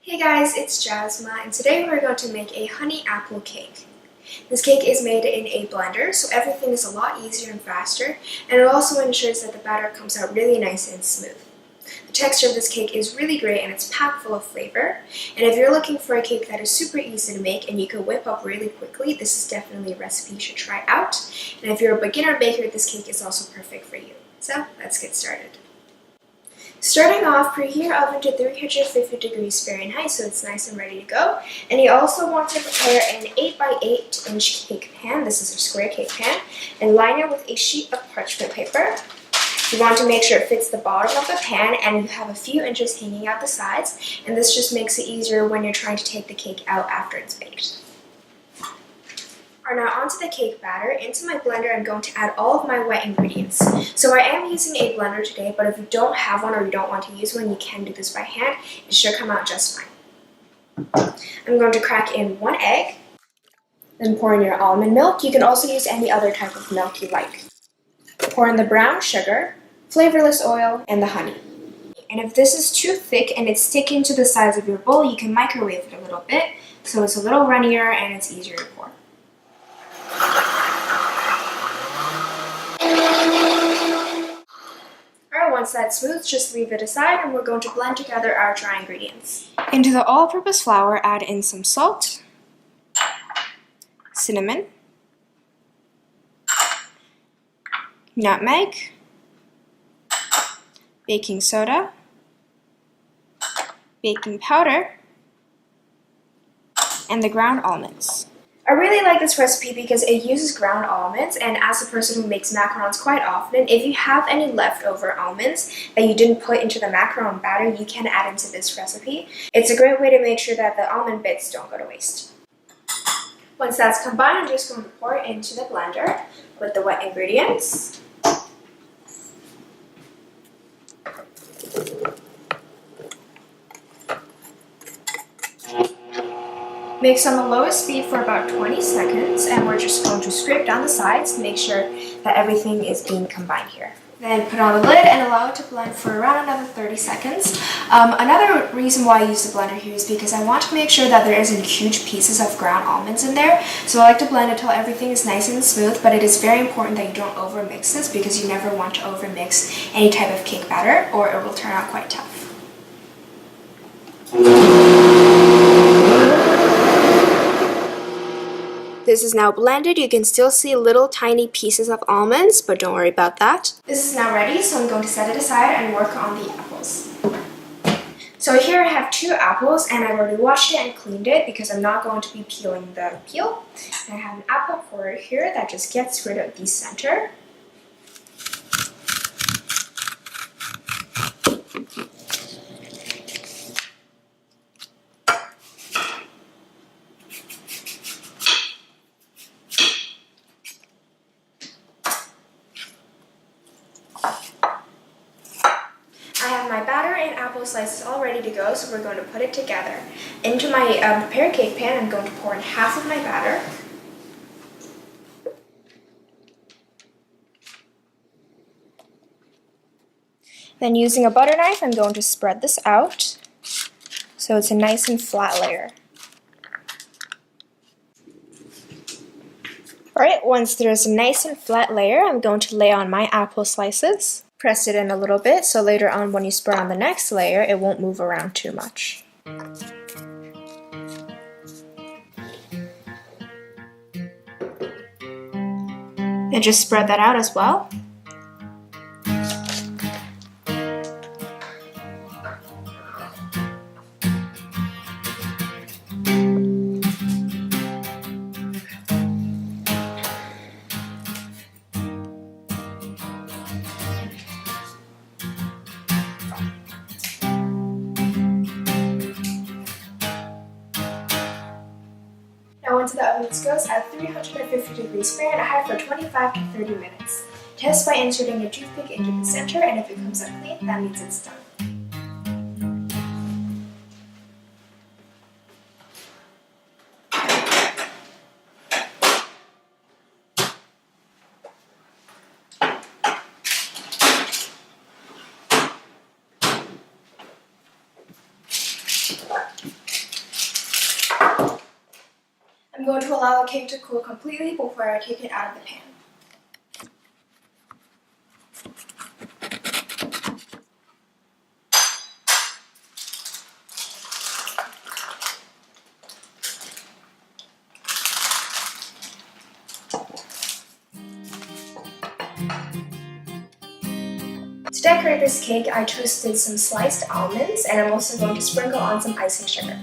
Hey guys, it's Jasma, and today we're going to make a honey apple cake. This cake is made in a blender, so everything is a lot easier and faster, and it also ensures that the batter comes out really nice and smooth. The texture of this cake is really great and it's packed full of flavor, and if you're looking for a cake that is super easy to make and you can whip up really quickly, this is definitely a recipe you should try out. And if you're a beginner baker, this cake is also perfect for you. So let's get started. Starting off, preheat your oven to 350 degrees Fahrenheit so it's nice and ready to go. And you also want to prepare an 8x8 inch cake pan. This is a square cake pan. And line it with a sheet of parchment paper. You want to make sure it fits the bottom of the pan and you have a few inches hanging out the sides. And this just makes it easier when you're trying to take the cake out after it's baked. Now onto the cake batter. Into my blender, I'm going to add all of my wet ingredients. So I am using a blender today, but if you don't have one or you don't want to use one, you can do this by hand. It should come out just fine. I'm going to crack in 1 egg, then pour in your almond milk. You can also use any other type of milk you like. Pour in the brown sugar, flavorless oil, and the honey. And if this is too thick and it's sticking to the sides of your bowl, you can microwave it a little bit so it's a little runnier and it's easier to pour. Alright, once that's smooth, just leave it aside and we're going to blend together our dry ingredients. Into the all-purpose flour, add in some salt, cinnamon, nutmeg, baking soda, baking powder, and the ground almonds. I really like this recipe because it uses ground almonds, and as a person who makes macarons quite often, if you have any leftover almonds that you didn't put into the macaron batter, you can add into this recipe. It's a great way to make sure that the almond bits don't go to waste. Once that's combined, I'm just going to pour it into the blender with the wet ingredients. Mix on the lowest speed for about 20 seconds, and we're just going to scrape down the sides to make sure that everything is being combined here. Then put on the lid and allow it to blend for around another 30 seconds. Another reason why I use the blender here is because I want to make sure that there isn't huge pieces of ground almonds in there. So I like to blend until everything is nice and smooth, but it is very important that you don't overmix this because you never want to overmix any type of cake batter or it will turn out quite tough. This is now blended. You can still see little tiny pieces of almonds, but don't worry about that. This is now ready, so I'm going to set it aside and work on the apples. So here I have 2 apples, and I've already washed it and cleaned it because I'm not going to be peeling the peel. And I have an apple corer here that just gets rid of the center. I have my batter and apple slices all ready to go, so we're going to put it together. Into my prepared cake pan, I'm going to pour in half of my batter. Then using a butter knife, I'm going to spread this out so it's a nice and flat layer. Alright, once there's a nice and flat layer, I'm going to lay on my apple slices. Press it in a little bit so later on when you spread on the next layer, it won't move around too much. And just spread that out as well. Now into the oven this goes at 350 degrees Fahrenheit for 25 to 30 minutes. Test by inserting a toothpick into the center, and if it comes up clean, that means it's done. I'm going to allow the cake to cool completely before I take it out of the pan. To decorate this cake, I toasted some sliced almonds, and I'm also going to sprinkle on some icing sugar.